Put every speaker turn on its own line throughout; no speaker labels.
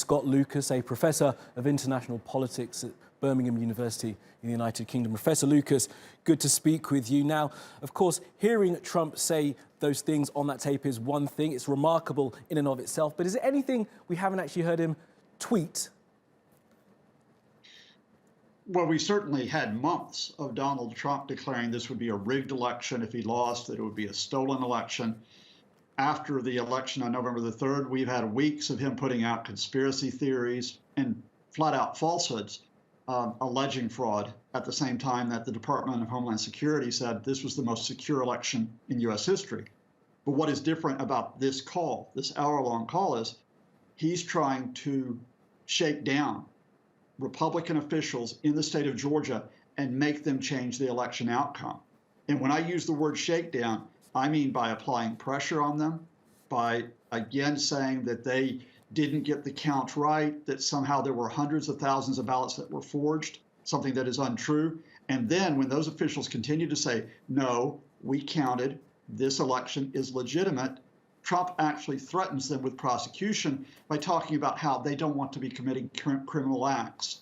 Scott Lucas, a professor of international politics at Birmingham University in the United Kingdom. Professor Lucas, good to speak with you. Now, of course, hearing Trump say those things on that tape is one thing. It's remarkable in and of itself. But is there anything we haven't actually heard him tweet?
Well, we certainly had months of Donald Trump declaring this would be a rigged election if he lost, that it would be a stolen election. After the election on November the 3rd, we've had weeks of him putting out conspiracy theories and flat-out falsehoods, alleging fraud, at the same time that the Department of Homeland Security said this was the most secure election in U.S. history. But what is different about this call, this hour-long call, is he's trying to shake down Republican officials in the state of Georgia and make them change the election outcome. And when I use the word shakedown, I mean by applying pressure on them, by again saying that they didn't get the count right, that somehow there were hundreds of thousands of ballots that were forged, something that is untrue. And then when those officials continue to say, no, we counted, this election is legitimate, Trump actually threatens them with prosecution by talking about how they don't want to be committing criminal acts.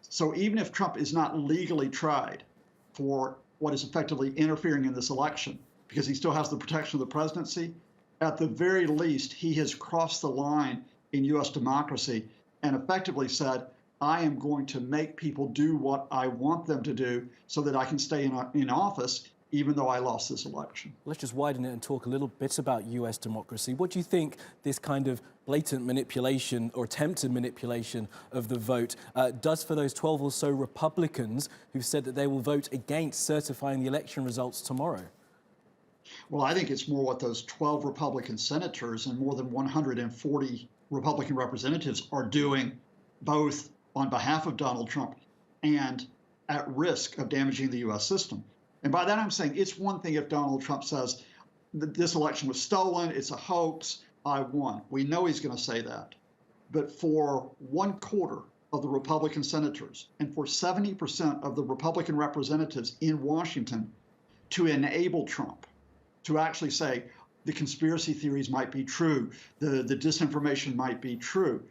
So even if Trump is not legally tried for what is effectively interfering in this election, because he still has the protection of the presidency, at the very least, he has crossed the line in U.S. democracy and effectively said, I am going to make people do what I want them to do so that I can stay in office, even though I lost this election.
Let's just widen it and talk a little bit about U.S. democracy. What do you think this kind of blatant manipulation or attempted manipulation of the vote does for those 12 or so Republicans who've said that they will vote against certifying the election results tomorrow?
Well, I think it's more what those 12 Republican senators and more than 140 Republican representatives are doing, both on behalf of Donald Trump and at risk of damaging the U.S. system. And by that, I'm saying it's one thing if Donald Trump says that this election was stolen, it's a hoax, I won. We know he's going to say that. But for 1/4 of the Republican senators and for 70% of the Republican representatives in Washington to enable Trump to actually say the conspiracy theories might be true, the disinformation might be true,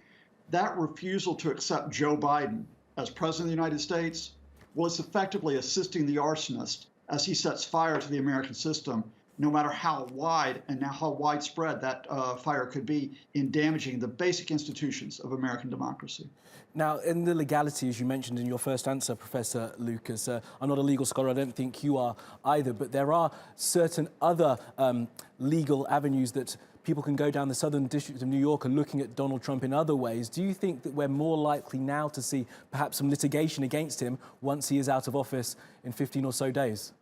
that refusal to accept Joe Biden as president of the United States was effectively assisting the arsonist as he sets fire to the American system, no matter how wide and now how widespread that fire could be in damaging the basic institutions of American democracy.
Now, in the legality, as you mentioned in your first answer, Professor Lucas, I'm not a legal scholar, I don't think you are either, but there are certain other legal avenues that people can go down. The Southern District of New York are looking at Donald Trump in other ways. Do you think that we're more likely now to see perhaps some litigation against him once he is out of office in 15 or so days?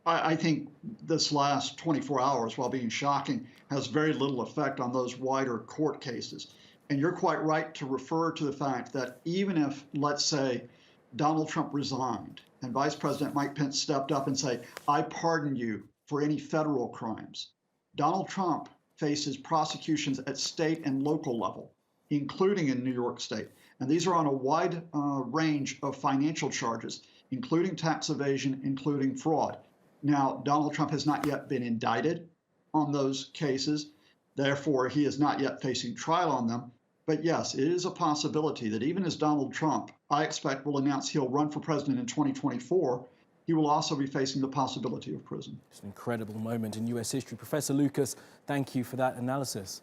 I think this last 24 hours, while being shocking, has very little effect on those wider court cases. And you're quite right to refer to the fact that even if, let's say, Donald Trump resigned and Vice President Mike Pence stepped up and said, I pardon you for any federal crimes, Donald Trump faces prosecutions at state and local level, including in New York State. And these are on a wide range of financial charges, including tax evasion, including fraud. Now, Donald Trump has not yet been indicted on those cases. Therefore, he is not yet facing trial on them. But yes, it is a possibility that even as Donald Trump, I expect, will announce he'll run for president in 2024, he will also be facing the possibility of prison.
It's an incredible moment in U.S. history. Professor Lucas, thank you for that analysis.